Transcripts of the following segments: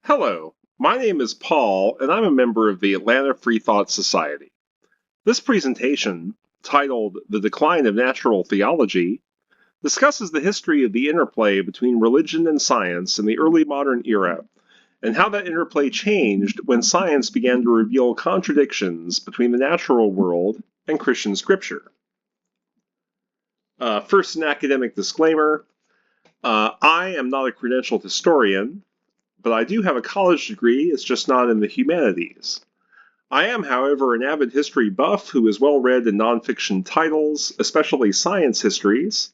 Hello, my name is Paul, and I'm a member of the Atlanta Free Thought Society. This presentation, titled The Decline of Natural Theology, discusses the history of the interplay between religion and science in the early modern era, and how that interplay changed when science began to reveal contradictions between the natural world and Christian scripture. First, an academic disclaimer. I am not a credentialed historian, but I do have a college degree, it's just not in the humanities. I am, however, an avid history buff who is well read in nonfiction titles, especially science histories.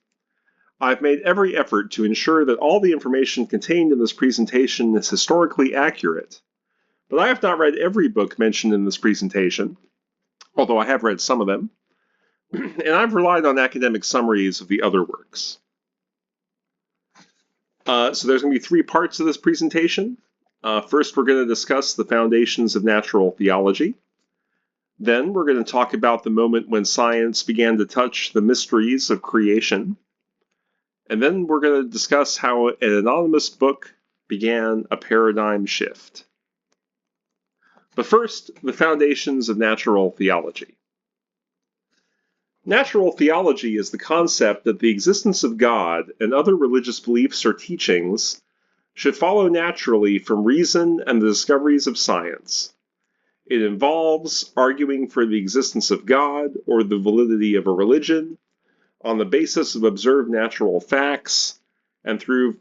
I've made every effort to ensure that all the information contained in this presentation is historically accurate, but I have not read every book mentioned in this presentation, although I have read some of them, and I've relied on academic summaries of the other works. So there's going to be three parts of this presentation. First, we're going to discuss the foundations of natural theology. Then we're going to talk about the moment when science began to touch the mysteries of creation. And then we're going to discuss how an anonymous book began a paradigm shift. But first, the foundations of natural theology. Natural theology is the concept that the existence of God and other religious beliefs or teachings should follow naturally from reason and the discoveries of science. It involves arguing for the existence of God or the validity of a religion on the basis of observed natural facts and through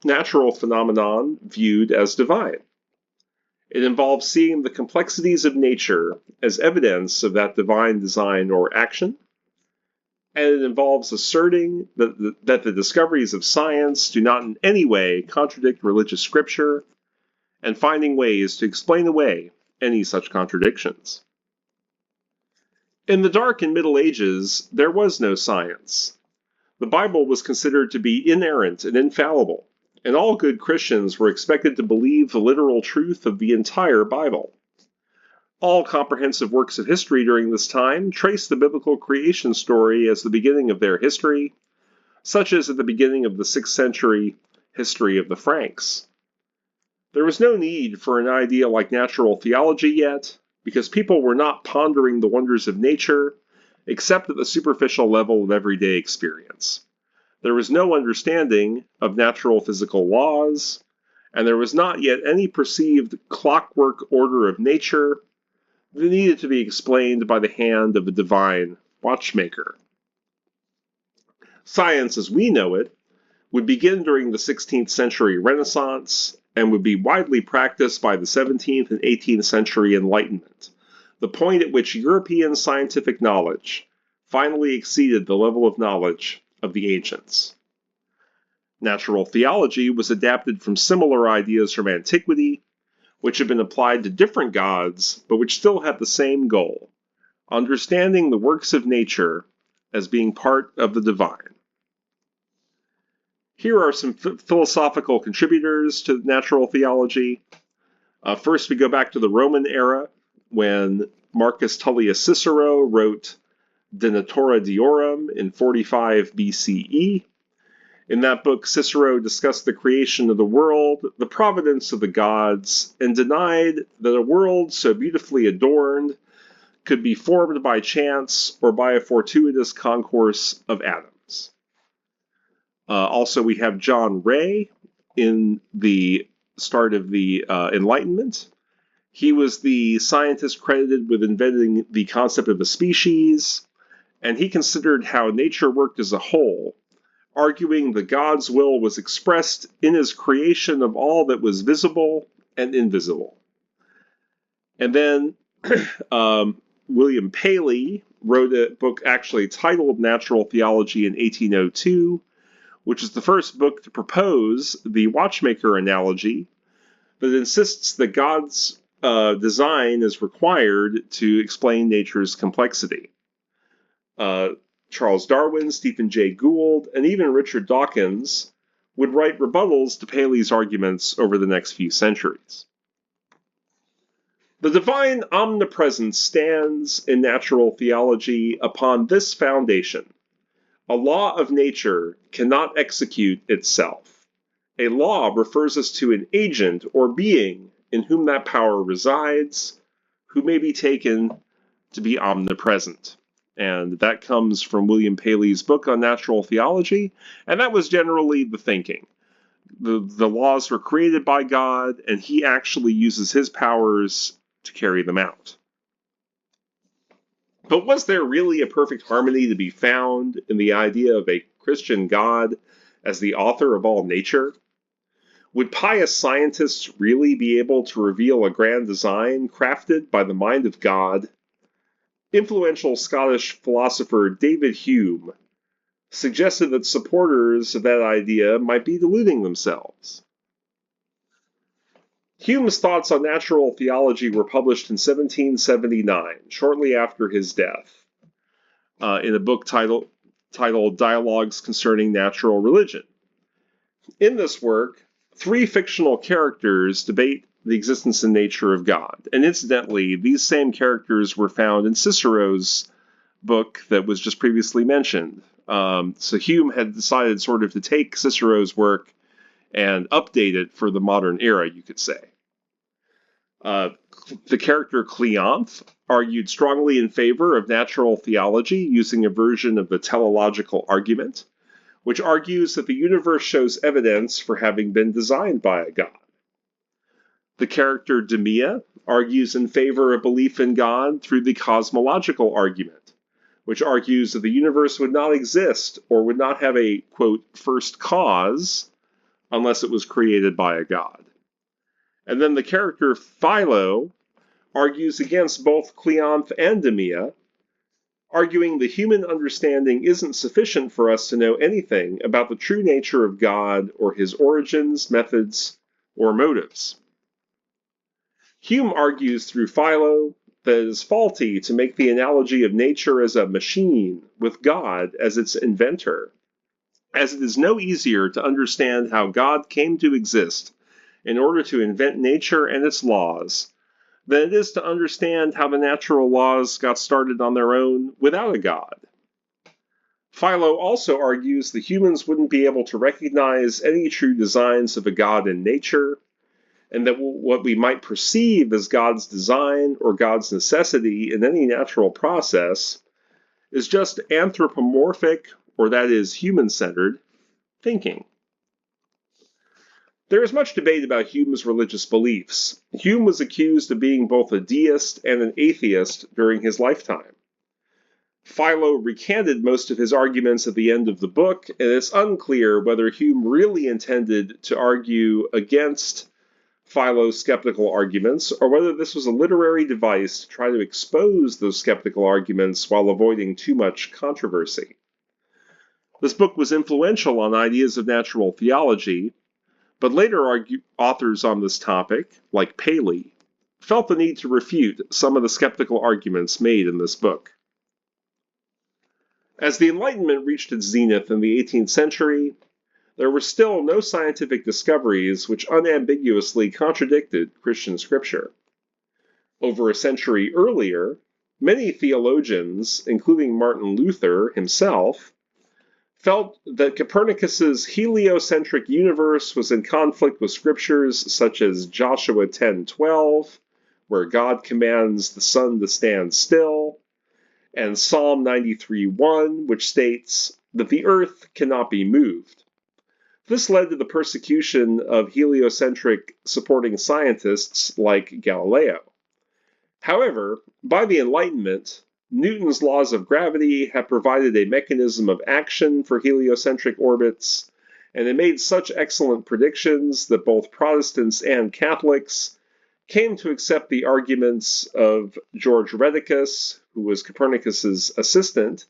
natural phenomenon viewed as divine. It involves seeing the complexities of nature as evidence of that divine design or action, and it involves asserting that the discoveries of science do not in any way contradict religious scripture, and finding ways to explain away any such contradictions. In the Dark and Middle Ages, there was no science. The Bible was considered to be inerrant and infallible, and all good Christians were expected to believe the literal truth of the entire Bible. All comprehensive works of history during this time trace the biblical creation story as the beginning of their history, such as at the beginning of the 6th century history of the Franks. There was no need for an idea like natural theology yet, because people were not pondering the wonders of nature, except at the superficial level of everyday experience. There was no understanding of natural physical laws, and there was not yet any perceived clockwork order of nature that needed to be explained by the hand of a divine watchmaker. Science as we know it would begin during the 16th century Renaissance and would be widely practiced by the 17th and 18th century Enlightenment, the point at which European scientific knowledge finally exceeded the level of knowledge of the ancients. Natural theology was adapted from similar ideas from antiquity, which had been applied to different gods, but which still had the same goal: understanding the works of nature as being part of the divine. Here are some philosophical contributors to natural theology. First, we go back to the Roman era, when Marcus Tullius Cicero wrote De Natura Deorum in 45 BCE. In that book, Cicero discussed the creation of the world, the providence of the gods, and denied that a world so beautifully adorned could be formed by chance or by a fortuitous concourse of atoms. Also, we have John Ray in the start of the Enlightenment. He was the scientist credited with inventing the concept of a species, and he considered how nature worked as a whole, arguing that God's will was expressed in his creation of all that was visible and invisible. And then William Paley wrote a book actually titled Natural Theology in 1802, which is the first book to propose the watchmaker analogy that insists that God's design is required to explain nature's complexity. Charles Darwin, Stephen Jay Gould, and even Richard Dawkins would write rebuttals to Paley's arguments over the next few centuries. The divine omnipresence stands in natural theology upon this foundation: a law of nature cannot execute itself. A law refers us to an agent or being in whom that power resides, who may be taken to be omnipresent. And that comes from William Paley's book on natural theology, and that was generally the thinking. The laws were created by God, and he actually uses his powers to carry them out. But was there really a perfect harmony to be found in the idea of a Christian God as the author of all nature? Would pious scientists really be able to reveal a grand design crafted by the mind of God? Influential Scottish philosopher David Hume suggested that supporters of that idea might be deluding themselves. Hume's thoughts on natural theology were published in 1779, shortly after his death, in a book titled Dialogues Concerning Natural Religion. In this work, 3 fictional characters debate the existence and nature of God. And incidentally, these same characters were found in Cicero's book that was just previously mentioned. So Hume had decided sort of to take Cicero's work and update it for the modern era, you could say. The character Cleanthe argued strongly in favor of natural theology using a version of the teleological argument, which argues that the universe shows evidence for having been designed by a god. The character Demea argues in favor of belief in God through the cosmological argument, which argues that the universe would not exist or would not have a, quote, first cause unless it was created by a god. And then the character Philo argues against both Cleanthe and Demea, arguing the human understanding isn't sufficient for us to know anything about the true nature of God or his origins, methods, or motives. Hume argues through Philo that it is faulty to make the analogy of nature as a machine with God as its inventor, as it is no easier to understand how God came to exist in order to invent nature and its laws than it is to understand how the natural laws got started on their own without a god. Philo also argues that humans wouldn't be able to recognize any true designs of a god in nature, and that what we might perceive as God's design or God's necessity in any natural process is just anthropomorphic, or that is human-centered, thinking. There is much debate about Hume's religious beliefs. Hume was accused of being both a deist and an atheist during his lifetime. Philo recanted most of his arguments at the end of the book, and it's unclear whether Hume really intended to argue against Philo's skeptical arguments, or whether this was a literary device to try to expose those skeptical arguments while avoiding too much controversy. This book was influential on ideas of natural theology, but later authors on this topic, like Paley, felt the need to refute some of the skeptical arguments made in this book. As the Enlightenment reached its zenith in the 18th century, there were still no scientific discoveries which unambiguously contradicted Christian scripture. Over a century earlier, many theologians, including Martin Luther himself, felt that Copernicus's heliocentric universe was in conflict with scriptures such as Joshua 10:12, where God commands the sun to stand still, and Psalm 93:1, which states that the earth cannot be moved. This led to the persecution of heliocentric supporting scientists like Galileo. However, by the Enlightenment, Newton's laws of gravity have provided a mechanism of action for heliocentric orbits, and it made such excellent predictions that both Protestants and Catholics came to accept the arguments of George Rheticus, who was Copernicus's assistant,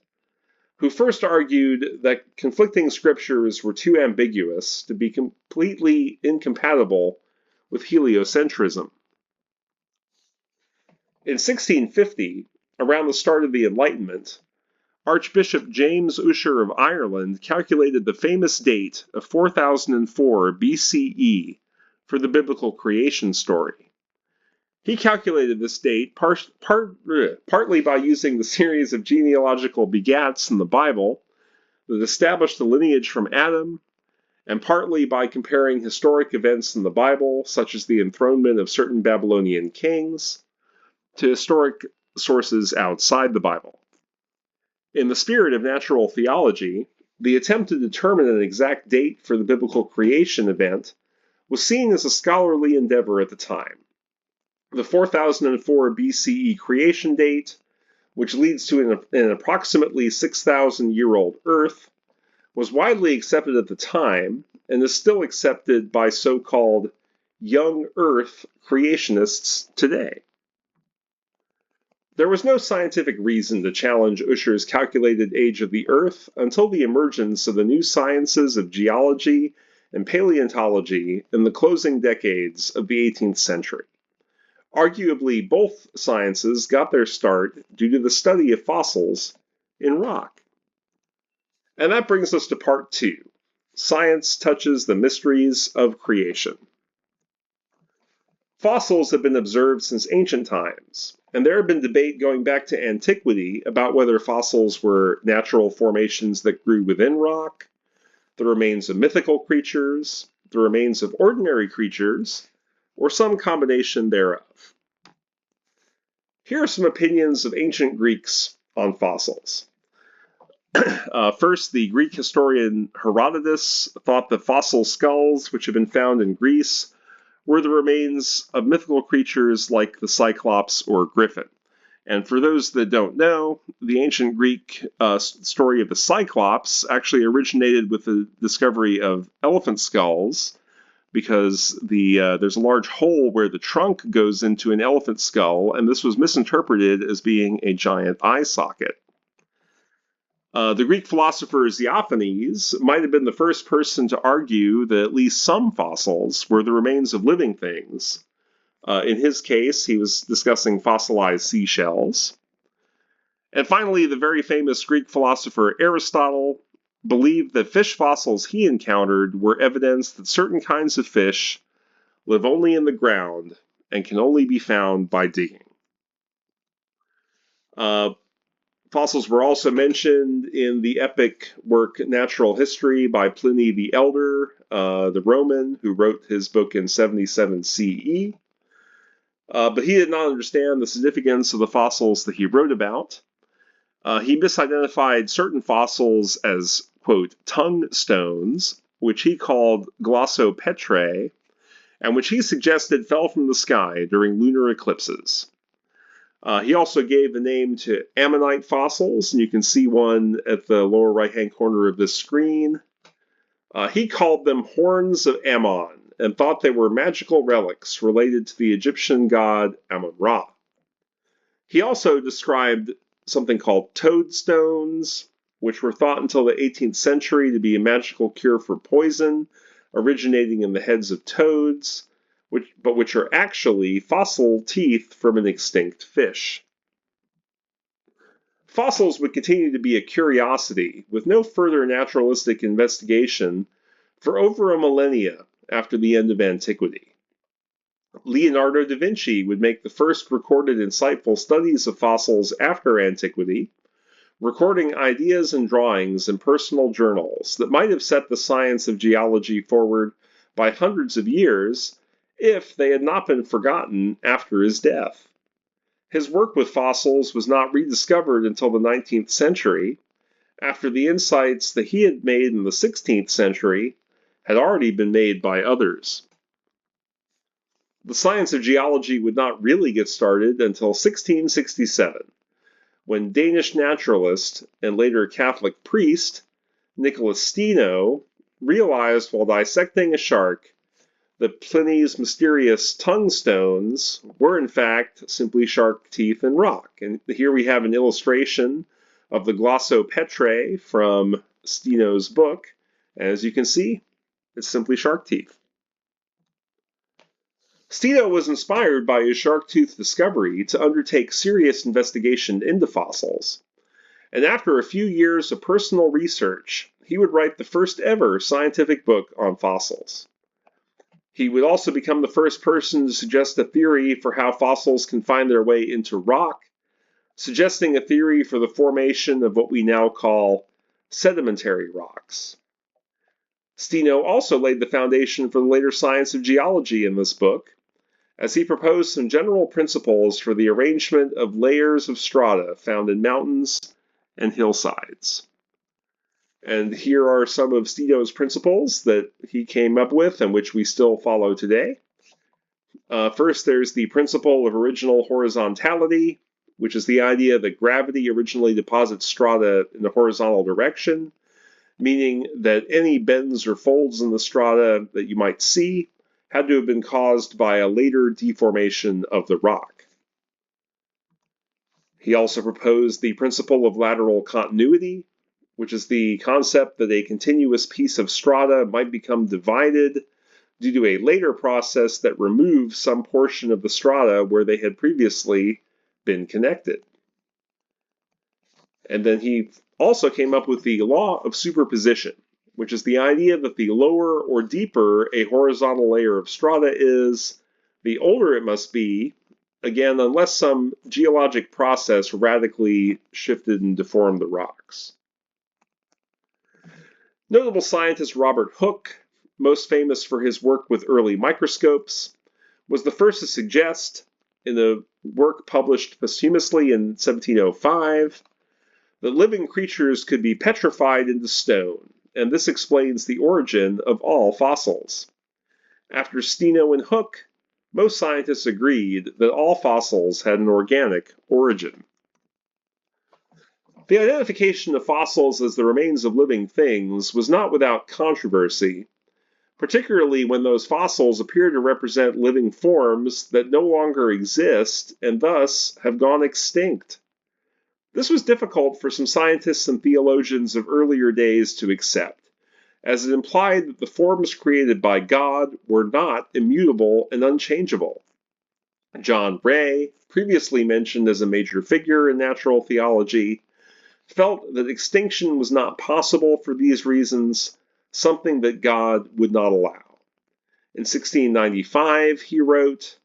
who first argued that conflicting scriptures were too ambiguous to be completely incompatible with heliocentrism. In 1650, around the start of the Enlightenment, Archbishop James Ussher of Ireland calculated the famous date of 4004 BCE for the biblical creation story. He calculated this date partly by using the series of genealogical begats in the Bible that established the lineage from Adam, and partly by comparing historic events in the Bible, such as the enthronement of certain Babylonian kings, to historic sources outside the Bible. In the spirit of natural theology, the attempt to determine an exact date for the biblical creation event was seen as a scholarly endeavor at the time. The 4004 BCE creation date, which leads to an approximately 6,000-year-old Earth, was widely accepted at the time and is still accepted by so-called young Earth creationists today. There was no scientific reason to challenge Ussher's calculated age of the Earth until the emergence of the new sciences of geology and paleontology in the closing decades of the 18th century. Arguably, both sciences got their start due to the study of fossils in rock. And that brings us to part 2. Science touches the mysteries of creation. Fossils have been observed since ancient times, and there have been debate going back to antiquity about whether fossils were natural formations that grew within rock, the remains of mythical creatures, the remains of ordinary creatures, or some combination thereof. Here are some opinions of ancient Greeks on fossils. First, the Greek historian Herodotus thought that fossil skulls, which have been found in Greece, were the remains of mythical creatures like the Cyclops or Griffin. And for those that don't know, the ancient Greek story of the Cyclops actually originated with the discovery of elephant skulls, because there's a large hole where the trunk goes into an elephant skull, and this was misinterpreted as being a giant eye socket. The Greek philosopher Xenophanes might have been the first person to argue that at least some fossils were the remains of living things. In his case, he was discussing fossilized seashells. And finally, the very famous Greek philosopher Aristotle believed that fish fossils he encountered were evidence that certain kinds of fish live only in the ground and can only be found by digging. Fossils were also mentioned in the epic work Natural History by Pliny the Elder, the Roman, who wrote his book in 77 CE. But he did not understand the significance of the fossils that he wrote about. He misidentified certain fossils as, quote, tongue stones, which he called glossopetrae, and which he suggested fell from the sky during lunar eclipses. He also gave the name to ammonite fossils, and you can see one at the lower right-hand corner of this screen. He called them horns of Ammon, and thought they were magical relics related to the Egyptian god Ammon-Ra. He also described something called toadstones, which were thought until the 18th century to be a magical cure for poison, originating in the heads of toads, which are actually fossil teeth from an extinct fish. Fossils would continue to be a curiosity, with no further naturalistic investigation, for over a millennia after the end of antiquity. Leonardo da Vinci would make the first recorded insightful studies of fossils after antiquity, recording ideas and drawings in personal journals that might have set the science of geology forward by hundreds of years if they had not been forgotten after his death. His work with fossils was not rediscovered until the 19th century, after the insights that he had made in the 16th century had already been made by others. The science of geology would not really get started until 1667, when Danish naturalist and later Catholic priest Nicholas Steno realized while dissecting a shark that Pliny's mysterious tongue stones were in fact simply shark teeth and rock. And here we have an illustration of the glossopetrae from Steno's book. As you can see, it's simply shark teeth. Steno was inspired by his shark tooth discovery to undertake serious investigation into fossils. And after a few years of personal research, he would write the first ever scientific book on fossils. He would also become the first person to suggest a theory for how fossils can find their way into rock, suggesting a theory for the formation of what we now call sedimentary rocks. Steno also laid the foundation for the later science of geology in this book, as he proposed some general principles for the arrangement of layers of strata found in mountains and hillsides. And here are some of Steno's principles that he came up with and which we still follow today. First, there's the principle of original horizontality, which is the idea that gravity originally deposits strata in the horizontal direction, meaning that any bends or folds in the strata that you might see had to have been caused by a later deformation of the rock. He also proposed the principle of lateral continuity, which is the concept that a continuous piece of strata might become divided due to a later process that removes some portion of the strata where they had previously been connected. And then he also came up with the law of superposition, which is the idea that the lower or deeper a horizontal layer of strata is, the older it must be, again, unless some geologic process radically shifted and deformed the rocks. Notable scientist Robert Hooke, most famous for his work with early microscopes, was the first to suggest, in a work published posthumously in 1705, that living creatures could be petrified into stone, and this explains the origin of all fossils. After Steno and Hooke, most scientists agreed that all fossils had an organic origin. The identification of fossils as the remains of living things was not without controversy, particularly when those fossils appear to represent living forms that no longer exist and thus have gone extinct. This was difficult for some scientists and theologians of earlier days to accept, as it implied that the forms created by God were not immutable and unchangeable. John Ray, previously mentioned as a major figure in natural theology, felt that extinction was not possible for these reasons, something that God would not allow. In 1695, he wrote,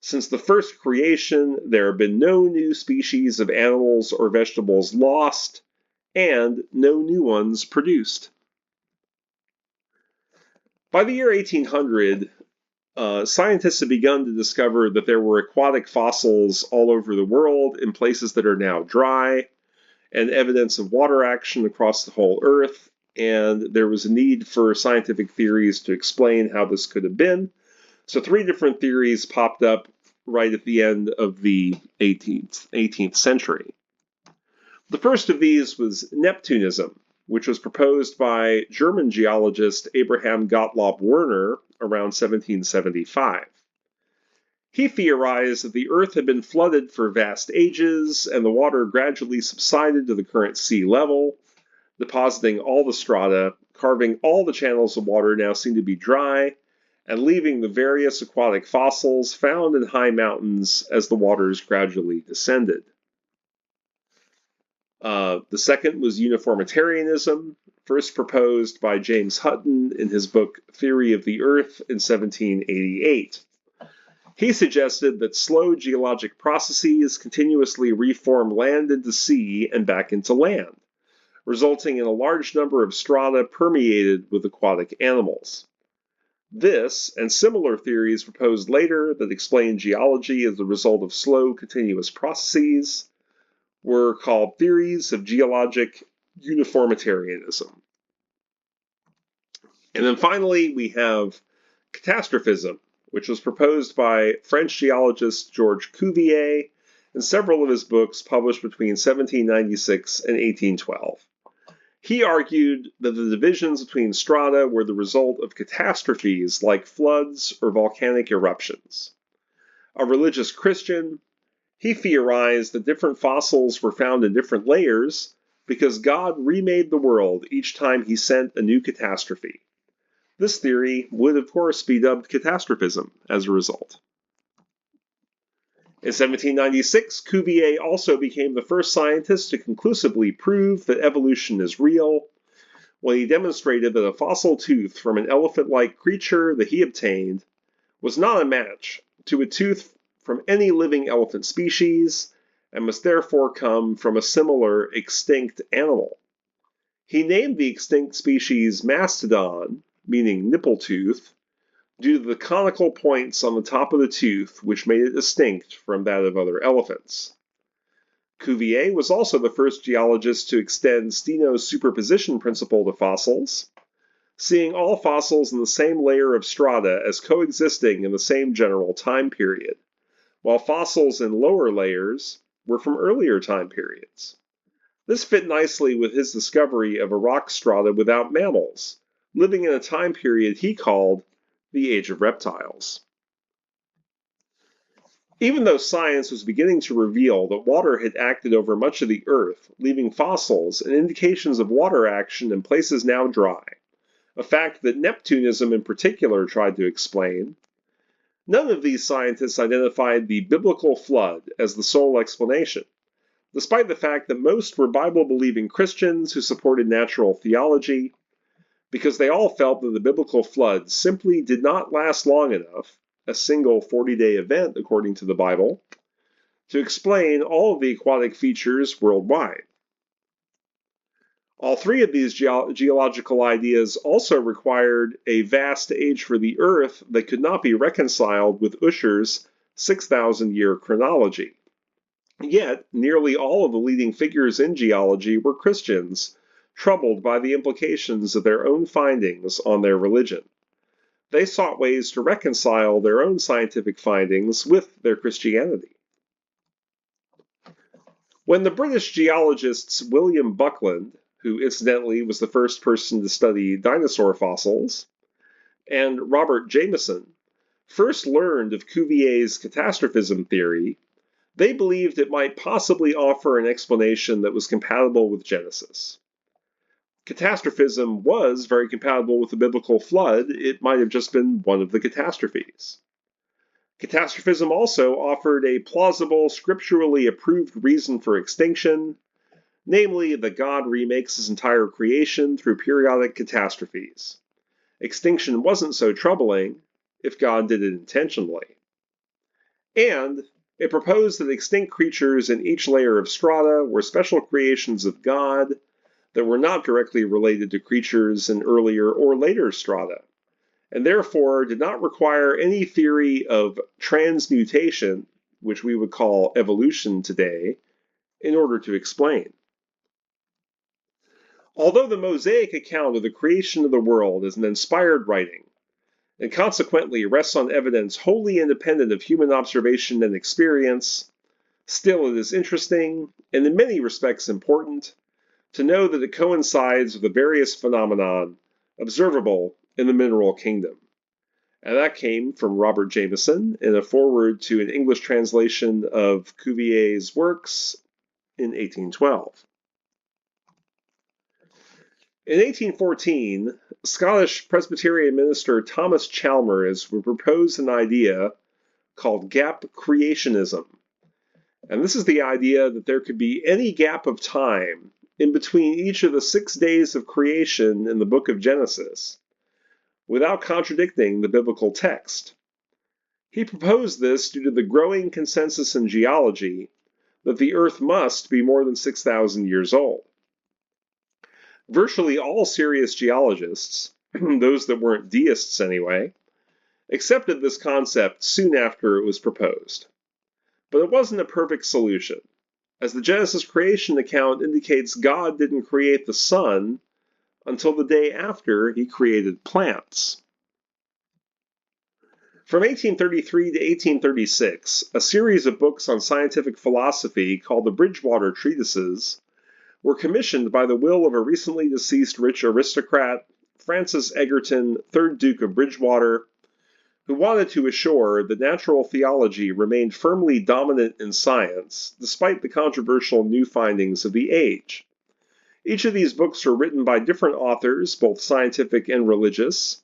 "Since the first creation, there have been no new species of animals or vegetables lost, and no new ones produced." By the year 1800, scientists had begun to discover that there were aquatic fossils all over the world in places that are now dry, and evidence of water action across the whole Earth, and there was a need for scientific theories to explain how this could have been. So 3 different theories popped up right at the end of the 18th century. The first of these was Neptunism, which was proposed by German geologist Abraham Gottlob Werner around 1775. He theorized that the Earth had been flooded for vast ages, and the water gradually subsided to the current sea level, depositing all the strata, carving all the channels of water now seem to be dry, and leaving the various aquatic fossils found in high mountains as the waters gradually descended. The second was uniformitarianism, first proposed by James Hutton in his book Theory of the Earth in 1788. He suggested that slow geologic processes continuously reform land into sea and back into land, resulting in a large number of strata permeated with aquatic animals. This, and similar theories proposed later that explain geology as the result of slow, continuous processes, were called theories of geologic uniformitarianism. And then finally, we have catastrophism, which was proposed by French geologist Georges Cuvier in several of his books published between 1796 and 1812. He argued that the divisions between strata were the result of catastrophes like floods or volcanic eruptions. A religious Christian, he theorized that different fossils were found in different layers because God remade the world each time he sent a new catastrophe. This theory would, of course, be dubbed catastrophism as a result. In 1796, Cuvier also became the first scientist to conclusively prove that evolution is real, when he demonstrated that a fossil tooth from an elephant-like creature that he obtained was not a match to a tooth from any living elephant species, and must therefore come from a similar extinct animal. He named the extinct species mastodon, meaning nipple tooth, due to the conical points on the top of the tooth which made it distinct from that of other elephants. Cuvier was also the first geologist to extend Steno's superposition principle to fossils, seeing all fossils in the same layer of strata as coexisting in the same general time period, while fossils in lower layers were from earlier time periods. This fit nicely with his discovery of a rock strata without mammals, living in a time period he called the Age of Reptiles. Even though science was beginning to reveal that water had acted over much of the Earth, leaving fossils and indications of water action in places now dry, a fact that Neptunism in particular tried to explain, none of these scientists identified the biblical flood as the sole explanation, despite the fact that most were Bible-believing Christians who supported natural theology, because they all felt that the biblical flood simply did not last long enough, a single 40-day event according to the Bible, to explain all of the aquatic features worldwide. All three of these geological ideas also required a vast age for the Earth that could not be reconciled with Ussher's 6,000-year chronology. Yet, nearly all of the leading figures in geology were Christians, troubled by the implications of their own findings on their religion. They sought ways to reconcile their own scientific findings with their Christianity. When the British geologists William Buckland, who incidentally was the first person to study dinosaur fossils, and Robert Jameson, first learned of Cuvier's catastrophism theory, they believed it might possibly offer an explanation that was compatible with Genesis. Catastrophism was very compatible with the biblical flood. It might have just been one of the catastrophes. Catastrophism also offered a plausible, scripturally approved reason for extinction, namely that God remakes his entire creation through periodic catastrophes. Extinction wasn't so troubling if God did it intentionally. And it proposed that extinct creatures in each layer of strata were special creations of God that were not directly related to creatures in earlier or later strata, and therefore did not require any theory of transmutation, which we would call evolution today, in order to explain. Although the Mosaic account of the creation of the world is an inspired writing, and consequently rests on evidence wholly independent of human observation and experience, still it is interesting, and in many respects important, to know that it coincides with the various phenomenon observable in the mineral kingdom. And that came from Robert Jameson in a foreword to an English translation of Cuvier's works in 1812. In 1814, Scottish Presbyterian minister Thomas Chalmers would propose an idea called gap creationism. And this is the idea that there could be any gap of time in between each of the 6 days of creation in the book of Genesis, without contradicting the biblical text. He proposed this due to the growing consensus in geology that the Earth must be more than 6,000 years old. Virtually all serious geologists, those that weren't deists anyway, accepted this concept soon after it was proposed. But it wasn't a perfect solution, as the Genesis creation account indicates God didn't create the sun until the day after he created plants. From 1833 to 1836, a series of books on scientific philosophy called the Bridgewater Treatises were commissioned by the will of a recently deceased rich aristocrat, Francis Egerton, 3rd Duke of Bridgewater, who wanted to assure that natural theology remained firmly dominant in science, despite the controversial new findings of the age. Each of these books were written by different authors, both scientific and religious,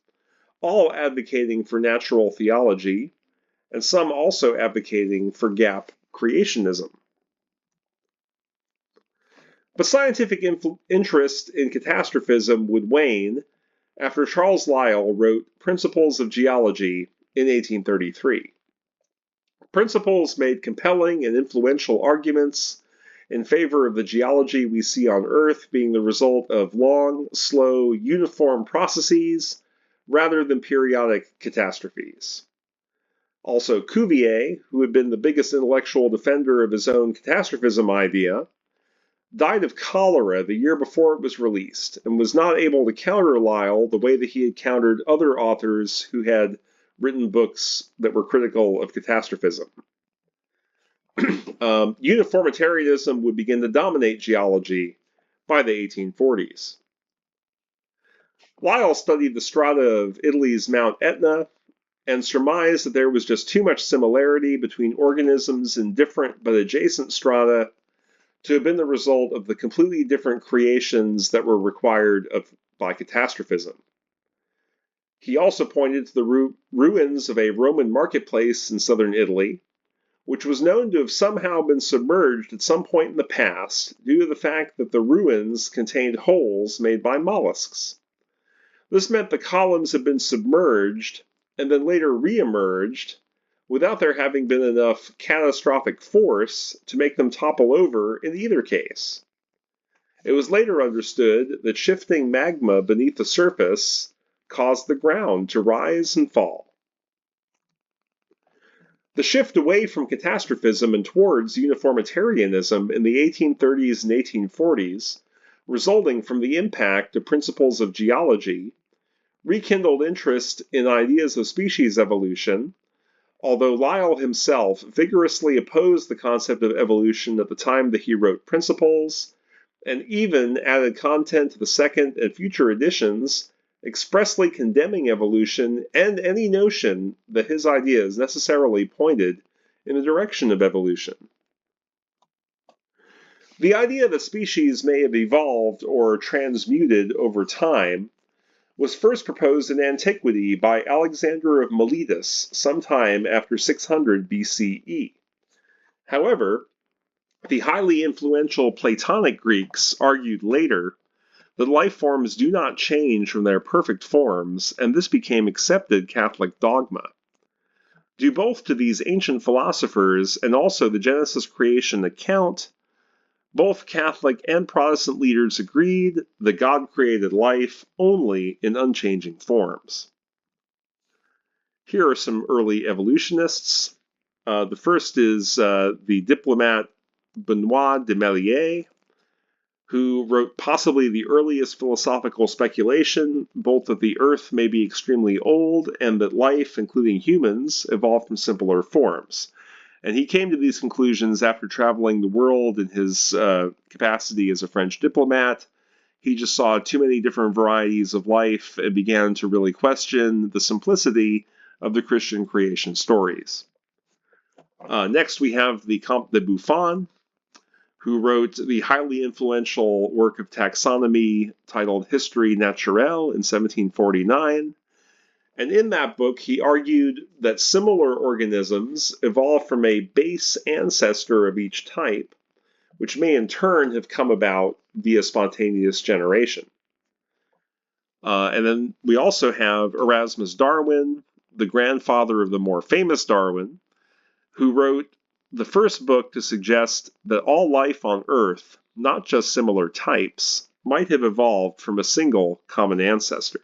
all advocating for natural theology, and some also advocating for gap creationism. But scientific interest in catastrophism would wane after Charles Lyell wrote Principles of Geology in 1833. Principles made compelling and influential arguments in favor of the geology we see on Earth being the result of long, slow, uniform processes rather than periodic catastrophes. Also, Cuvier, who had been the biggest intellectual defender of his own catastrophism idea, died of cholera the year before it was released and was not able to counter Lyell the way that he had countered other authors who had written books that were critical of catastrophism. Uniformitarianism would begin to dominate geology by the 1840s. Lyell studied the strata of Italy's Mount Etna and surmised that there was just too much similarity between organisms in different but adjacent strata to have been the result of the completely different creations that were required by catastrophism. He also pointed to the ruins of a Roman marketplace in southern Italy, which was known to have somehow been submerged at some point in the past due to the fact that the ruins contained holes made by mollusks. This meant the columns had been submerged and then later re-emerged without there having been enough catastrophic force to make them topple over in either case. It was later understood that shifting magma beneath the surface caused the ground to rise and fall. The shift away from catastrophism and towards uniformitarianism in the 1830s and 1840s, resulting from the impact of principles of geology, rekindled interest in ideas of species evolution, although Lyell himself vigorously opposed the concept of evolution at the time that he wrote Principles, and even added content to the second and future editions expressly condemning evolution and any notion that his ideas necessarily pointed in the direction of evolution. The idea that species may have evolved or transmuted over time was first proposed in antiquity by Alexander of Miletus sometime after 600 BCE. However, the highly influential Platonic Greeks argued later that life forms do not change from their perfect forms, and this became accepted Catholic dogma. Due both to these ancient philosophers and also the Genesis creation account, both Catholic and Protestant leaders agreed that God created life only in unchanging forms. Here are some early evolutionists. The first is the diplomat Benoit de Maillet, who wrote possibly the earliest philosophical speculation, both that the Earth may be extremely old and that life, including humans, evolved from simpler forms. And he came to these conclusions after traveling the world in his capacity as a French diplomat. He just saw too many different varieties of life and began to really question the simplicity of the Christian creation stories. Next, we have the Comte de Buffon, who wrote the highly influential work of taxonomy titled Histoire Naturelle in 1749. And in that book, he argued that similar organisms evolved from a base ancestor of each type, which may in turn have come about via spontaneous generation. And then we also have Erasmus Darwin, the grandfather of the more famous Darwin, who wrote the first book to suggest that all life on Earth, not just similar types, might have evolved from a single common ancestor.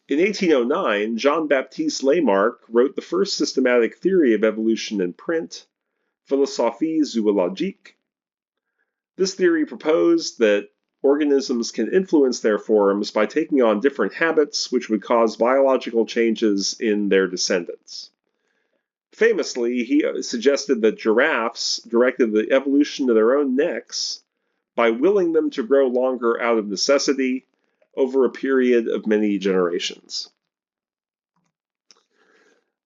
In 1809, Jean-Baptiste Lamarck wrote the first systematic theory of evolution in print, Philosophie zoologique. This theory proposed that organisms can influence their forms by taking on different habits which would cause biological changes in their descendants. Famously, he suggested that giraffes directed the evolution of their own necks by willing them to grow longer out of necessity over a period of many generations.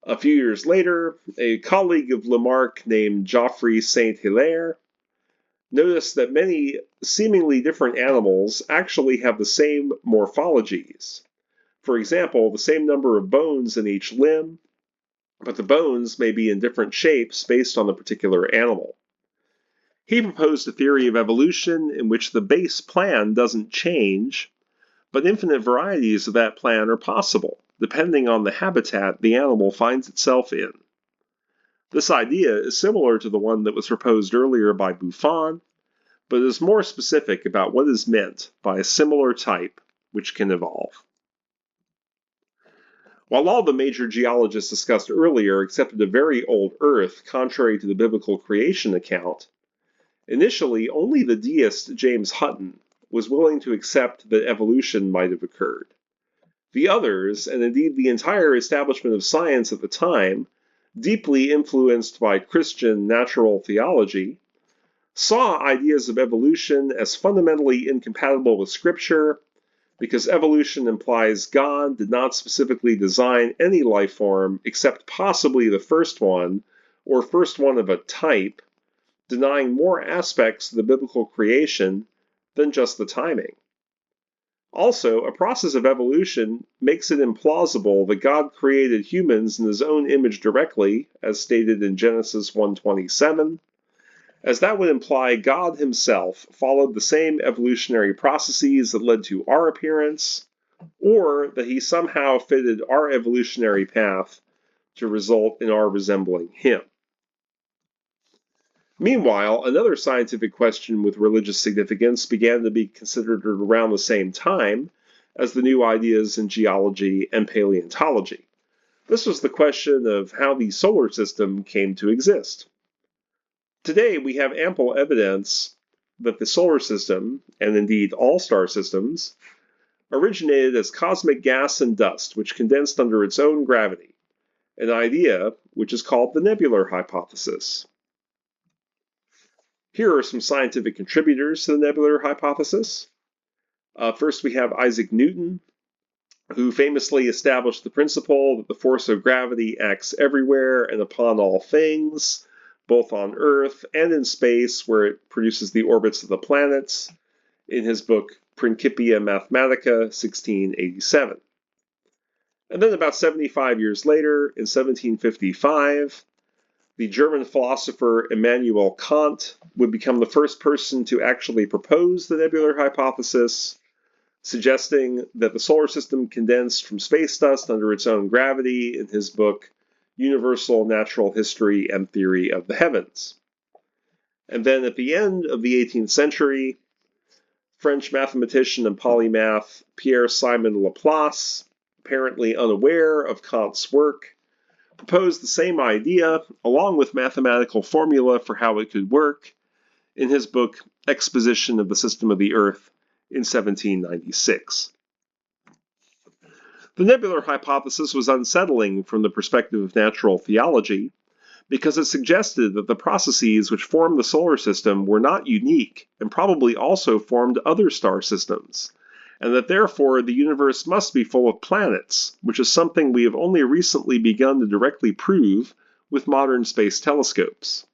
A few years later, a colleague of Lamarck named Geoffroy Saint-Hilaire noticed that many seemingly different animals actually have the same morphologies. For example, the same number of bones in each limb, but the bones may be in different shapes based on the particular animal. He proposed a theory of evolution in which the base plan doesn't change, but infinite varieties of that plan are possible, depending on the habitat the animal finds itself in. This idea is similar to the one that was proposed earlier by Buffon, but is more specific about what is meant by a similar type which can evolve. While all the major geologists discussed earlier accepted a very old Earth contrary to the biblical creation account, initially only the deist James Hutton was willing to accept that evolution might have occurred. The others, and indeed the entire establishment of science at the time, deeply influenced by Christian natural theology, saw ideas of evolution as fundamentally incompatible with Scripture, because evolution implies God did not specifically design any life form except possibly the first one, or first one of a type, denying more aspects of the biblical creation than just the timing. Also, a process of evolution makes it implausible that God created humans in his own image directly, as stated in Genesis 1:27, as that would imply God himself followed the same evolutionary processes that led to our appearance, or that he somehow fitted our evolutionary path to result in our resembling him. Meanwhile, another scientific question with religious significance began to be considered around the same time as the new ideas in geology and paleontology. This was the question of how the solar system came to exist. Today, we have ample evidence that the solar system, and indeed all star systems, originated as cosmic gas and dust which condensed under its own gravity, an idea which is called the nebular hypothesis. Here are some scientific contributors to the nebular hypothesis. First, we have Isaac Newton, who famously established the principle that the force of gravity acts everywhere and upon all things, both on Earth and in space, where it produces the orbits of the planets, in his book Principia Mathematica, 1687. And then about 75 years later, in 1755, the German philosopher Immanuel Kant would become the first person to actually propose the nebular hypothesis, suggesting that the solar system condensed from space dust under its own gravity in his book Universal Natural History and Theory of the Heavens. And then at the end of the 18th century, French mathematician and polymath Pierre-Simon Laplace, apparently unaware of Kant's work, proposed the same idea, along with mathematical formula for how it could work, in his book Exposition of the System of the Earth in 1796. The nebular hypothesis was unsettling from the perspective of natural theology, because it suggested that the processes which formed the solar system were not unique and probably also formed other star systems, and that therefore the universe must be full of planets, which is something we have only recently begun to directly prove with modern space telescopes.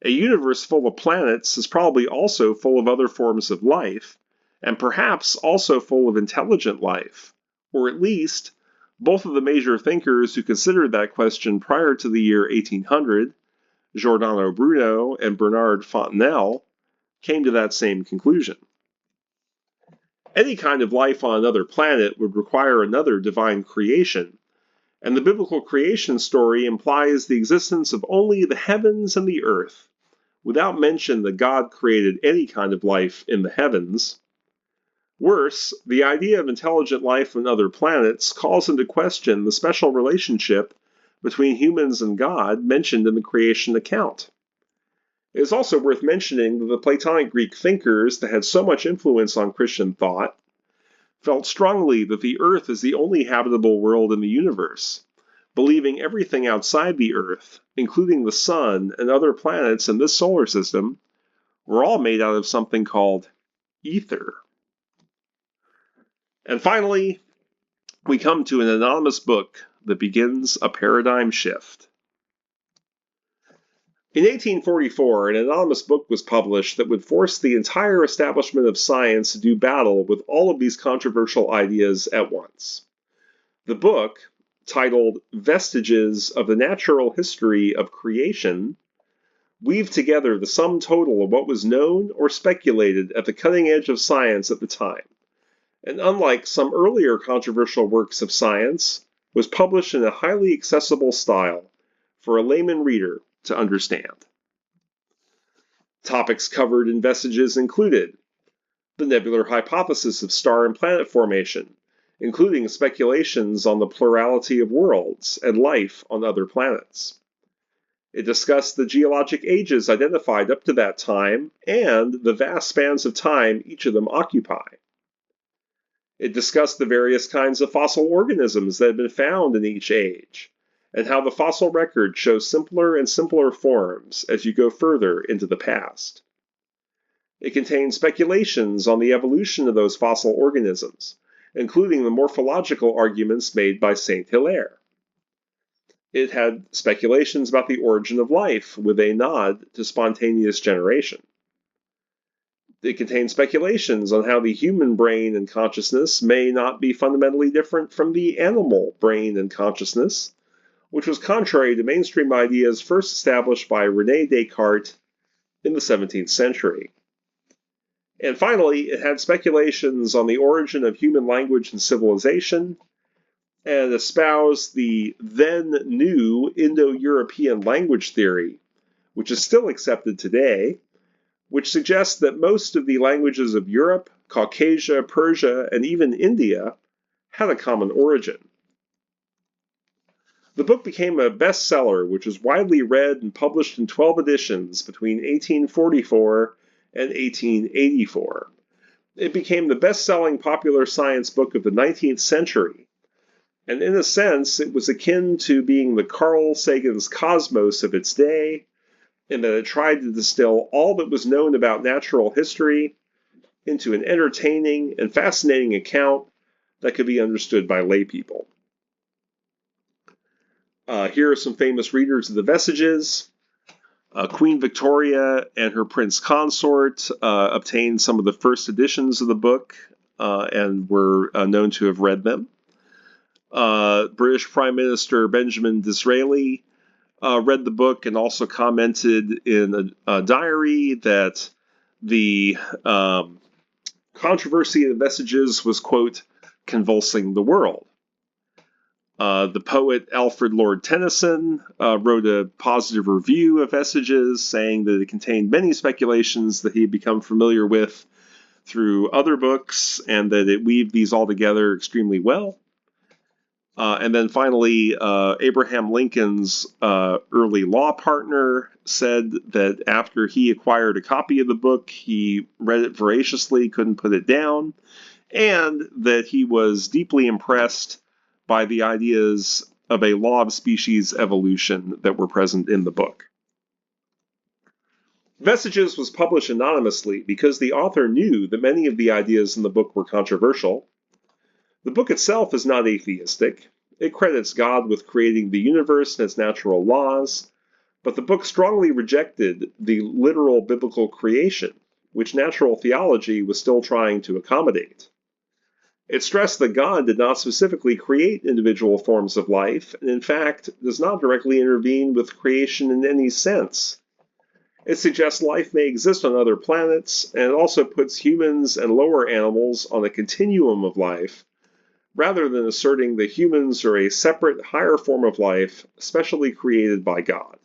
A universe full of planets is probably also full of other forms of life, and perhaps also full of intelligent life, or at least both of the major thinkers who considered that question prior to the year 1800, Giordano Bruno and Bernard Fontenelle, came to that same conclusion. Any kind of life on another planet would require another divine creation, and the biblical creation story implies the existence of only the heavens and the earth, without mention that God created any kind of life in the heavens. Worse, the idea of intelligent life on other planets calls into question the special relationship between humans and God mentioned in the creation account. It is also worth mentioning that the Platonic Greek thinkers that had so much influence on Christian thought felt strongly that the Earth is the only habitable world in the universe, believing everything outside the Earth, including the Sun and other planets in this solar system, were all made out of something called ether. And finally, we come to an anonymous book that begins a paradigm shift. In 1844, an anonymous book was published that would force the entire establishment of science to do battle with all of these controversial ideas at once. The book, titled Vestiges of the Natural History of Creation, weaved together the sum total of what was known or speculated at the cutting edge of science at the time, and unlike some earlier controversial works of science, was published in a highly accessible style for a layman reader to understand. Topics covered in Vestiges included the nebular hypothesis of star and planet formation, including speculations on the plurality of worlds and life on other planets. It discussed the geologic ages identified up to that time and the vast spans of time each of them occupy. It discussed the various kinds of fossil organisms that had been found in each age, and how the fossil record shows simpler and simpler forms as you go further into the past. It contained speculations on the evolution of those fossil organisms, including the morphological arguments made by Saint Hilaire. It had speculations about the origin of life, with a nod to spontaneous generation. It contained speculations on how the human brain and consciousness may not be fundamentally different from the animal brain and consciousness, which was contrary to mainstream ideas first established by René Descartes in the 17th century. And finally, it had speculations on the origin of human language and civilization, and espoused the then new Indo-European language theory, which is still accepted today, which suggests that most of the languages of Europe, Caucasia, Persia, and even India had a common origin. The book became a bestseller, which was widely read and published in 12 editions between 1844 and 1884. It became the best-selling popular science book of the 19th century, and in a sense, it was akin to being the Carl Sagan's Cosmos of its day, in that it tried to distill all that was known about natural history into an entertaining and fascinating account that could be understood by laypeople. Here are some famous readers of the Vestiges. Queen Victoria and her prince consort obtained some of the first editions of the book and were known to have read them. British Prime Minister Benjamin Disraeli read the book and also commented in a diary that the controversy of the Vestiges was, quote, convulsing the world. The poet Alfred Lord Tennyson wrote a positive review of Vestiges, saying that it contained many speculations that he had become familiar with through other books, and that it weaved these all together extremely well. And then finally, Abraham Lincoln's early law partner said that after he acquired a copy of the book, he read it voraciously, couldn't put it down, and that he was deeply impressed by the ideas of a law of species evolution that were present in the book. Vestiges was published anonymously because the author knew that many of the ideas in the book were controversial. The book itself is not atheistic. It credits God with creating the universe and its natural laws, but the book strongly rejected the literal biblical creation, which natural theology was still trying to accommodate. It stressed that God did not specifically create individual forms of life, and in fact does not directly intervene with creation in any sense. It suggests life may exist on other planets, and it also puts humans and lower animals on a continuum of life, rather than asserting that humans are a separate, higher form of life, specially created by God.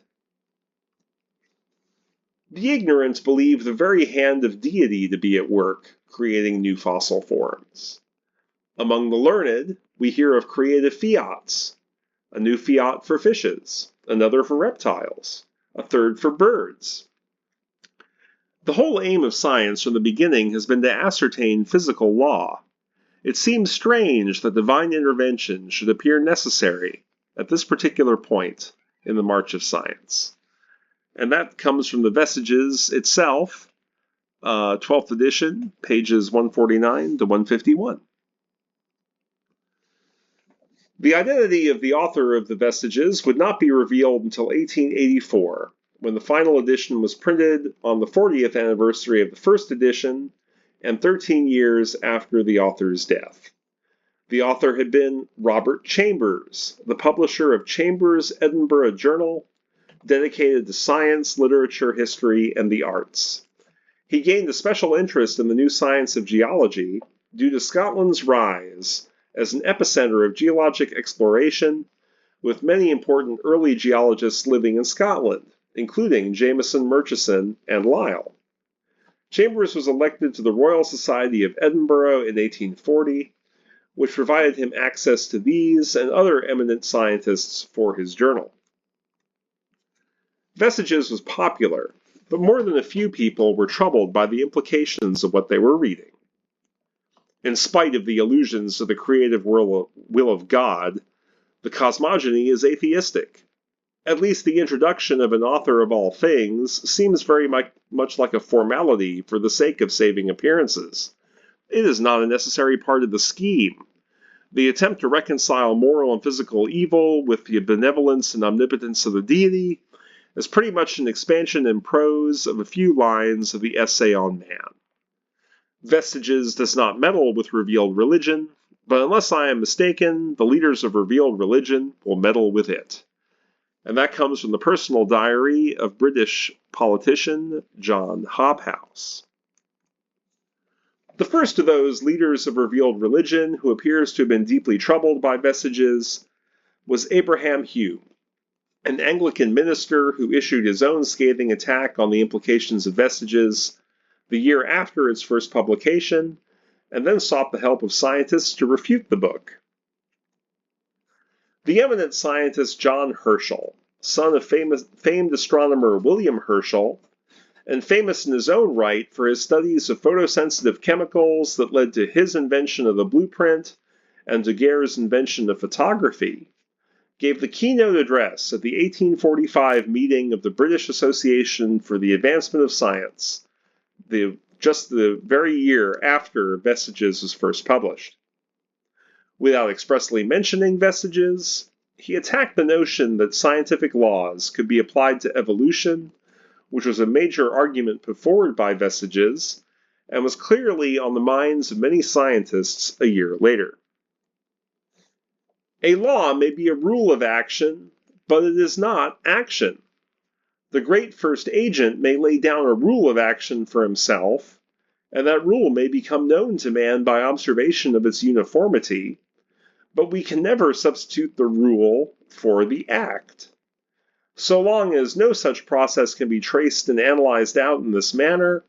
The ignorant believe the very hand of deity to be at work, creating new fossil forms. Among the learned, we hear of creative fiats, a new fiat for fishes, another for reptiles, a third for birds. The whole aim of science from the beginning has been to ascertain physical law. It seems strange that divine intervention should appear necessary at this particular point in the march of science. And that comes from the Vestiges itself, 12th edition, pages 149 to 151. The identity of the author of the Vestiges would not be revealed until 1884, when the final edition was printed on the 40th anniversary of the first edition and 13 years after the author's death. The author had been Robert Chambers, the publisher of Chambers' Edinburgh Journal, dedicated to science, literature, history, and the arts. He gained a special interest in the new science of geology due to Scotland's rise as an epicenter of geologic exploration with many important early geologists living in Scotland, including Jameson Murchison and Lyell. Chambers was elected to the Royal Society of Edinburgh in 1840, which provided him access to these and other eminent scientists for his journal. Vestiges was popular, but more than a few people were troubled by the implications of what they were reading. In spite of the allusions to the creative will of God, the cosmogony is atheistic. At least the introduction of an author of all things seems very much like a formality for the sake of saving appearances. It is not a necessary part of the scheme. The attempt to reconcile moral and physical evil with the benevolence and omnipotence of the deity is pretty much an expansion in prose of a few lines of the Essay on Man. Vestiges does not meddle with revealed religion, but unless I am mistaken, the leaders of revealed religion will meddle with it. And that comes from the personal diary of British politician John Hobhouse. The first of those leaders of revealed religion who appears to have been deeply troubled by Vestiges was Abraham Hume, an Anglican minister who issued his own scathing attack on the implications of Vestiges the year after its first publication, and then sought the help of scientists to refute the book. The eminent scientist John Herschel, son of famed astronomer William Herschel, and famous in his own right for his studies of photosensitive chemicals that led to his invention of the blueprint and Daguerre's invention of photography, gave the keynote address at the 1845 meeting of the British Association for the Advancement of Science, just the very year after Vestiges was first published. Without expressly mentioning Vestiges, he attacked the notion that scientific laws could be applied to evolution, which was a major argument put forward by Vestiges, and was clearly on the minds of many scientists a year later. A law may be a rule of action, but it is not action. The great first agent may lay down a rule of action for himself, and that rule may become known to man by observation of its uniformity, but we can never substitute the rule for the act. So long as no such process can be traced and analyzed out in this manner,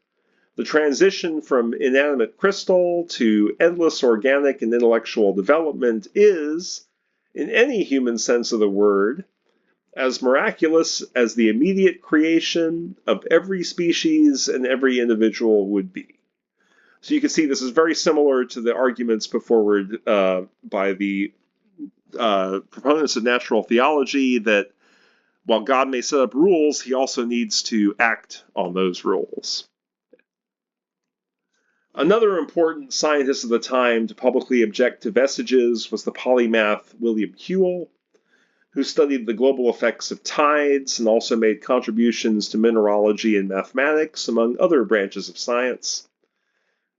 the transition from inanimate crystal to endless organic and intellectual development is, in any human sense of the word, as miraculous as the immediate creation of every species and every individual would be. So you can see this is very similar to the arguments put forward by the proponents of natural theology that while God may set up rules, he also needs to act on those rules. Another important scientist of the time to publicly object to Vestiges was the polymath William Whewell, who studied the global effects of tides and also made contributions to mineralogy and mathematics, among other branches of science.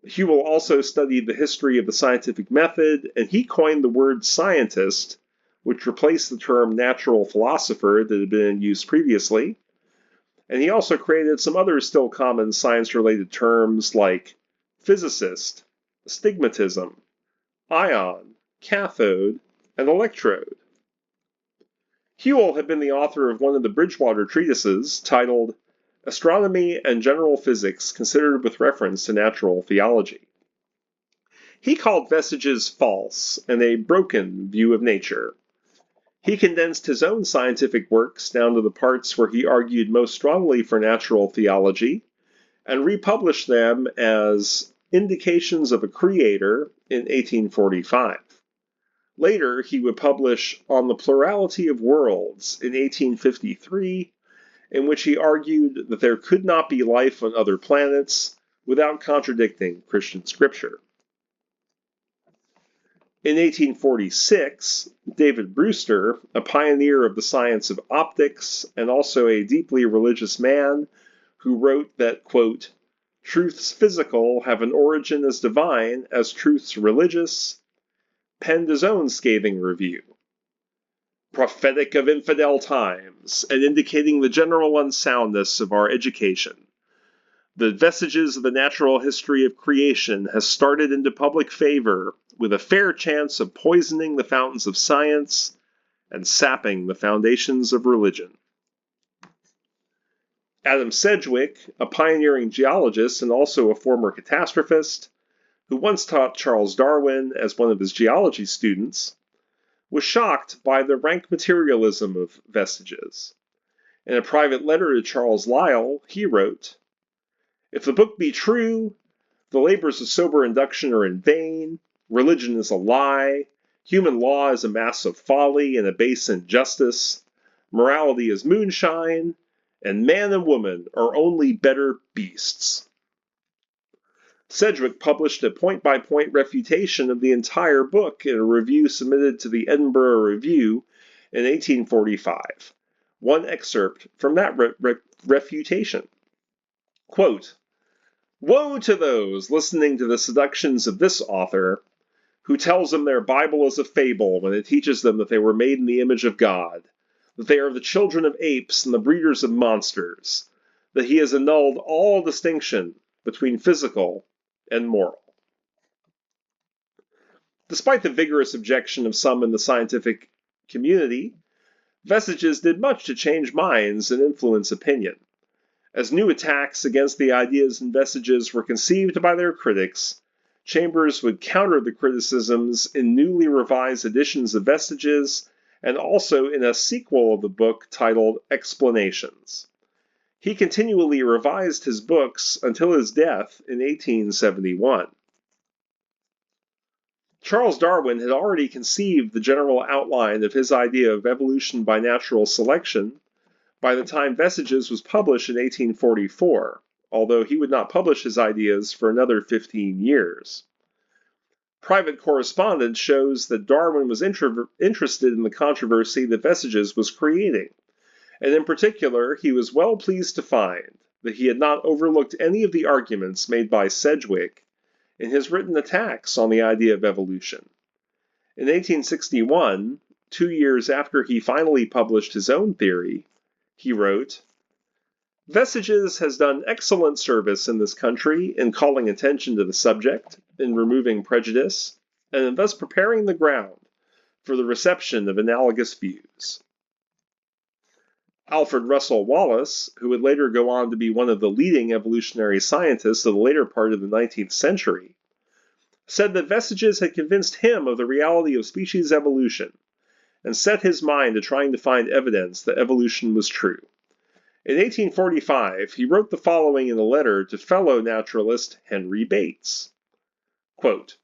Whewell also studied the history of the scientific method, and he coined the word scientist, which replaced the term natural philosopher that had been in use previously. And he also created some other still common science-related terms like physicist, astigmatism, ion, cathode, and electrode. Whewell had been the author of one of the Bridgewater treatises titled Astronomy and General Physics Considered with Reference to Natural Theology. He called Vestiges false and a broken view of nature. He condensed his own scientific works down to the parts where he argued most strongly for natural theology and republished them as Indications of a Creator in 1845. Later, he would publish On the Plurality of Worlds in 1853, in which he argued that there could not be life on other planets without contradicting Christian scripture. In 1846, David Brewster, a pioneer of the science of optics and also a deeply religious man, who wrote that, quote, truths physical have an origin as divine as truths religious, penned his own scathing review. Prophetic of infidel times, and indicating the general unsoundness of our education. The Vestiges of the natural history of creation has started into public favor with a fair chance of poisoning the fountains of science and sapping the foundations of religion. Adam Sedgwick, a pioneering geologist and also a former catastrophist, who once taught Charles Darwin as one of his geology students, was shocked by the rank materialism of Vestiges. In a private letter to Charles Lyell, he wrote, "If the book be true, the labors of sober induction are in vain, religion is a lie, human law is a mass of folly and a base injustice, morality is moonshine, and man and woman are only better beasts." Sedgwick published a point-by-point refutation of the entire book in a review submitted to the Edinburgh Review in 1845. One excerpt from that refutation. Quote, "Woe to those listening to the seductions of this author, who tells them their Bible is a fable when it teaches them that they were made in the image of God, that they are the children of apes and the breeders of monsters, that he has annulled all distinction between physical and moral." Despite the vigorous objection of some in the scientific community, Vestiges did much to change minds and influence opinion. As new attacks against the ideas in Vestiges were conceived by their critics, Chambers would counter the criticisms in newly revised editions of Vestiges and also in a sequel of the book titled Explanations. He continually revised his books until his death in 1871. Charles Darwin had already conceived the general outline of his idea of evolution by natural selection by the time Vestiges was published in 1844, although he would not publish his ideas for another 15 years. Private correspondence shows that Darwin was interested in the controversy that Vestiges was creating, and in particular, he was well pleased to find that he had not overlooked any of the arguments made by Sedgwick in his written attacks on the idea of evolution. In 1861, 2 years after he finally published his own theory, he wrote, "Vestiges has done excellent service in this country in calling attention to the subject, in removing prejudice, and in thus preparing the ground for the reception of analogous views." Alfred Russel Wallace, who would later go on to be one of the leading evolutionary scientists of the later part of the 19th century, said that Vestiges had convinced him of the reality of species evolution and set his mind to trying to find evidence that evolution was true. In 1845, he wrote the following in a letter to fellow naturalist Henry Bates. Quote,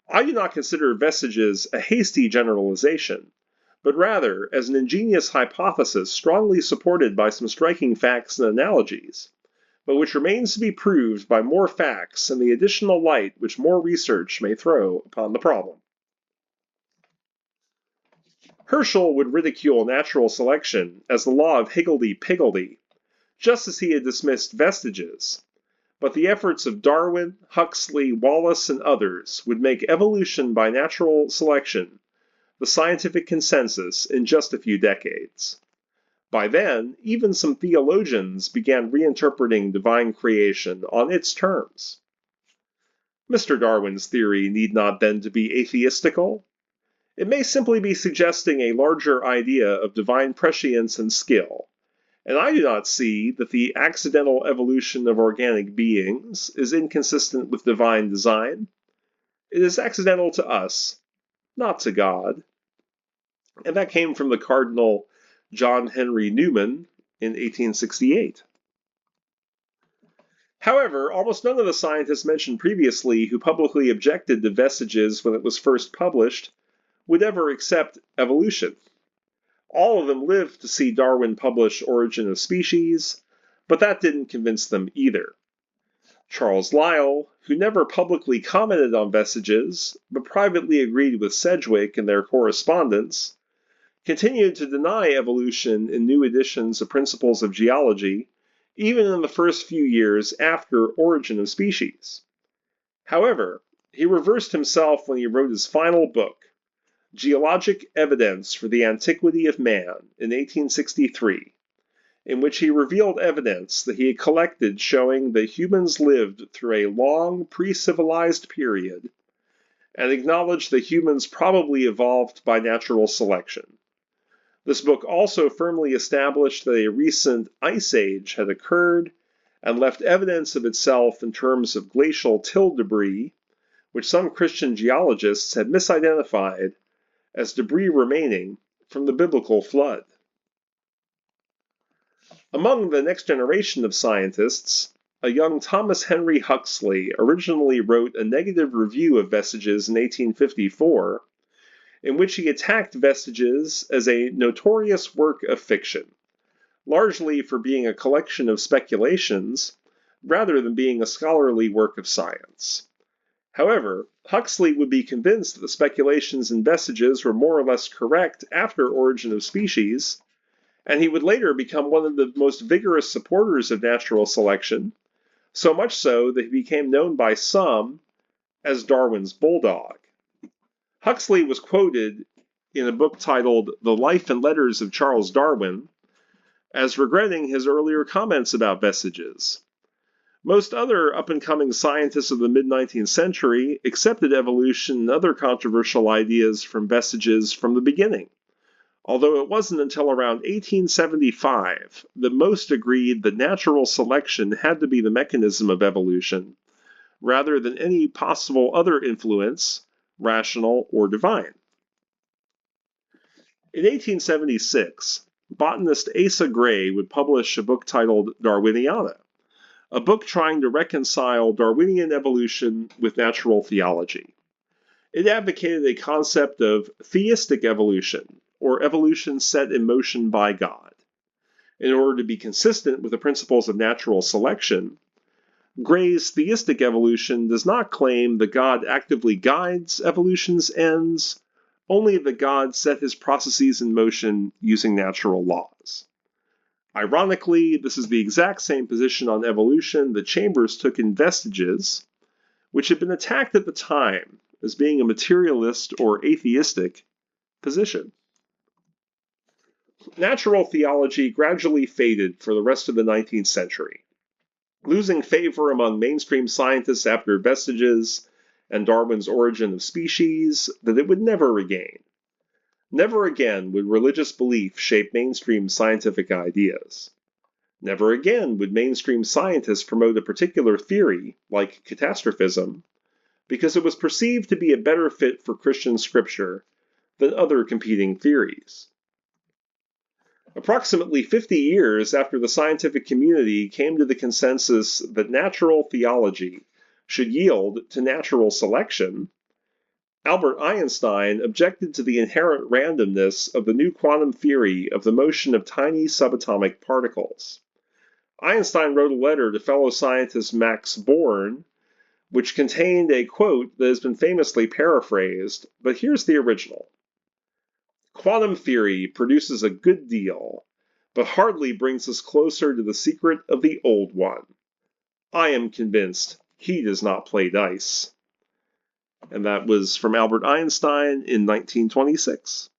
"I do not consider Vestiges a hasty generalization, but rather as an ingenious hypothesis strongly supported by some striking facts and analogies, but which remains to be proved by more facts and the additional light which more research may throw upon the problem." Herschel would ridicule natural selection as the law of higgledy-piggledy, just as he had dismissed Vestiges, but the efforts of Darwin, Huxley, Wallace, and others would make evolution by natural selection the scientific consensus in just a few decades. By then, even some theologians began reinterpreting divine creation on its terms. Mr. Darwin's theory need not then to be atheistical. It may simply be suggesting a larger idea of divine prescience and skill, and I do not see that the accidental evolution of organic beings is inconsistent with divine design. It is accidental to us, not to God. And that came from the Cardinal John Henry Newman in 1868. However, almost none of the scientists mentioned previously who publicly objected to Vestiges when it was first published would ever accept evolution. All of them lived to see Darwin publish Origin of Species, but that didn't convince them either. Charles Lyell, who never publicly commented on Vestiges, but privately agreed with Sedgwick in their correspondence, continued to deny evolution in new editions of Principles of Geology, even in the first few years after Origin of Species. However, he reversed himself when he wrote his final book, Geologic Evidence for the Antiquity of Man, in 1863, in which he revealed evidence that he had collected showing that humans lived through a long pre-civilized period, and acknowledged that humans probably evolved by natural selection. This book also firmly established that a recent ice age had occurred and left evidence of itself in terms of glacial till debris, which some Christian geologists had misidentified as debris remaining from the biblical flood. Among the next generation of scientists, a young Thomas Henry Huxley originally wrote a negative review of Vestiges in 1854, in which he attacked Vestiges as a notorious work of fiction, largely for being a collection of speculations rather than being a scholarly work of science. However, Huxley would be convinced that the speculations in Vestiges were more or less correct after Origin of Species, and he would later become one of the most vigorous supporters of natural selection, so much so that he became known by some as Darwin's bulldog. Huxley was quoted in a book titled The Life and Letters of Charles Darwin as regretting his earlier comments about Vestiges. Most other up-and-coming scientists of the mid-19th century accepted evolution and other controversial ideas from Vestiges from the beginning, although it wasn't until around 1875 that most agreed that natural selection had to be the mechanism of evolution, rather than any possible other influence, rational or divine. In 1876, botanist Asa Gray would publish a book titled Darwiniana, a book trying to reconcile Darwinian evolution with natural theology. It advocated a concept of theistic evolution, or evolution set in motion by God. In order to be consistent with the principles of natural selection, Gray's theistic evolution does not claim that God actively guides evolution's ends, only that God set his processes in motion using natural laws. Ironically, this is the exact same position on evolution that Chambers took in Vestiges, which had been attacked at the time as being a materialist or atheistic position. Natural theology gradually faded for the rest of the 19th century, losing favor among mainstream scientists after Vestiges and Darwin's Origin of Species that it would never regain. Never again would religious belief shape mainstream scientific ideas. Never again would mainstream scientists promote a particular theory, like catastrophism, because it was perceived to be a better fit for Christian scripture than other competing theories. Approximately 50 years after the scientific community came to the consensus that natural theology should yield to natural selection, Albert Einstein objected to the inherent randomness of the new quantum theory of the motion of tiny subatomic particles. Einstein wrote a letter to fellow scientist Max Born, which contained a quote that has been famously paraphrased, but here's the original. Quantum theory produces a good deal, but hardly brings us closer to the secret of the old one. I am convinced he does not play dice. And that was from Albert Einstein in 1926.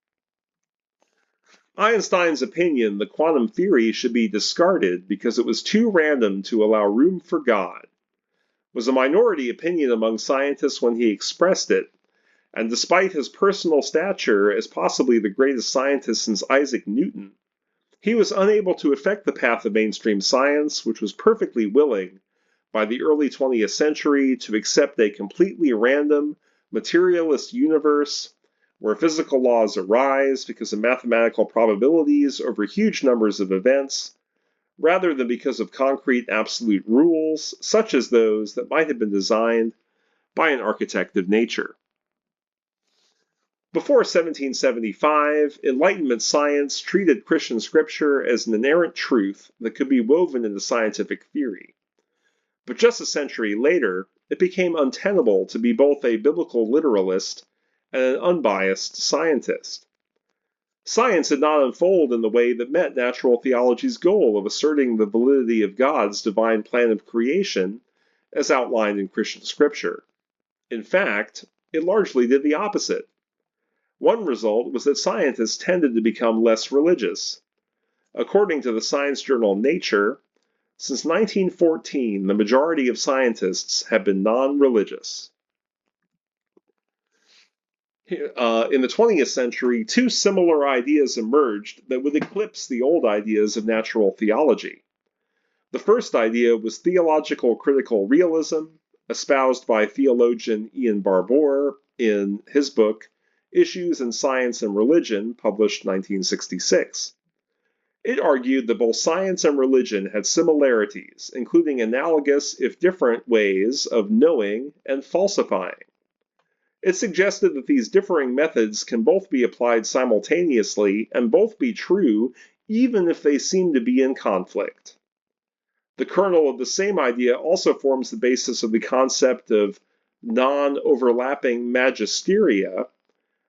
Einstein's opinion that quantum theory should be discarded because it was too random to allow room for God was a minority opinion among scientists when he expressed it, and despite his personal stature as possibly the greatest scientist since Isaac Newton, he was unable to affect the path of mainstream science, which was perfectly willing, by the early 20th century, to accept a completely random, materialist universe where physical laws arise because of mathematical probabilities over huge numbers of events, rather than because of concrete absolute rules, such as those that might have been designed by an architect of nature. Before 1775, Enlightenment science treated Christian scripture as an inerrant truth that could be woven into scientific theory. But just a century later, it became untenable to be both a biblical literalist and an unbiased scientist. Science did not unfold in the way that met natural theology's goal of asserting the validity of God's divine plan of creation as outlined in Christian scripture. In fact, it largely did the opposite. One result was that scientists tended to become less religious. According to the science journal Nature, since 1914, the majority of scientists have been non-religious. In the 20th century, two similar ideas emerged that would eclipse the old ideas of natural theology. The first idea was theological critical realism, espoused by theologian Ian Barbour in his book, Issues in Science and Religion, published 1966. It argued that both science and religion had similarities, including analogous, if different, ways of knowing and falsifying. It suggested that these differing methods can both be applied simultaneously and both be true, even if they seem to be in conflict. The kernel of the same idea also forms the basis of the concept of non-overlapping magisteria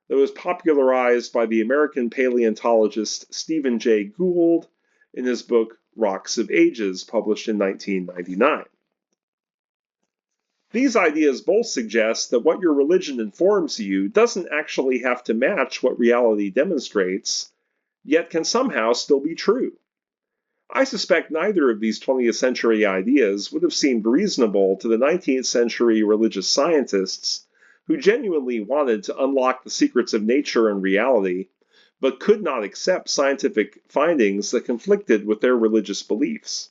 that was popularized by the American paleontologist Stephen Jay Gould in his book Rocks of Ages, published in 1999. These ideas both suggest that what your religion informs you doesn't actually have to match what reality demonstrates, yet can somehow still be true. I suspect neither of these 20th century ideas would have seemed reasonable to the 19th century religious scientists who genuinely wanted to unlock the secrets of nature and reality, but could not accept scientific findings that conflicted with their religious beliefs.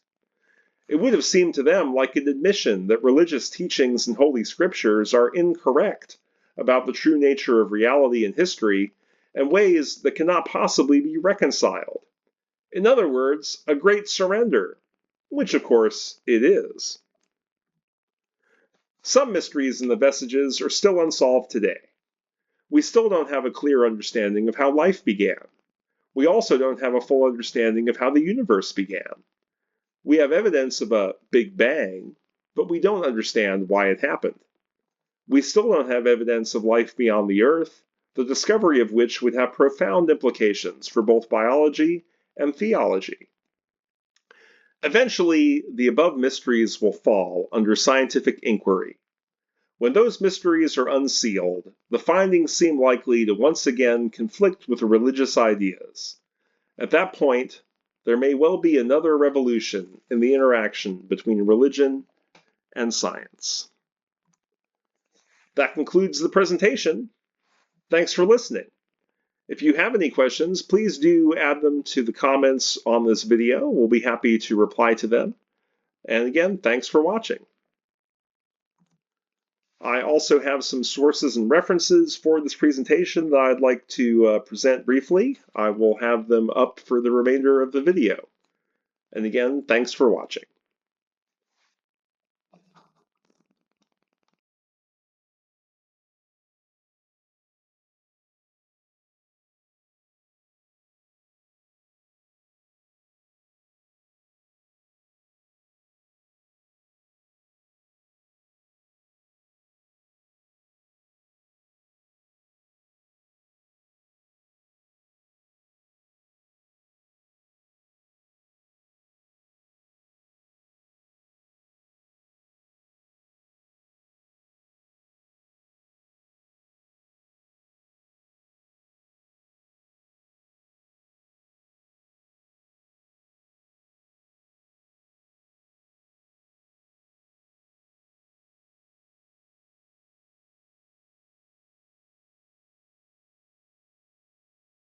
It would have seemed to them like an admission that religious teachings and holy scriptures are incorrect about the true nature of reality and history in ways that cannot possibly be reconciled. In other words, a great surrender, which of course it is. Some mysteries in the Vestiges are still unsolved today. We still don't have a clear understanding of how life began. We also don't have a full understanding of how the universe began. We have evidence of a Big Bang, but we don't understand why it happened. We still don't have evidence of life beyond the Earth, the discovery of which would have profound implications for both biology and theology. Eventually, the above mysteries will fall under scientific inquiry. When those mysteries are unsealed, the findings seem likely to once again conflict with religious ideas. At that point, there may well be another revolution in the interaction between religion and science. That concludes the presentation. Thanks for listening. If you have any questions, please do add them to the comments on this video. We'll be happy to reply to them. And again, thanks for watching. I also have some sources and references for this presentation that I'd like to present briefly. I will have them up for the remainder of the video. And again, thanks for watching.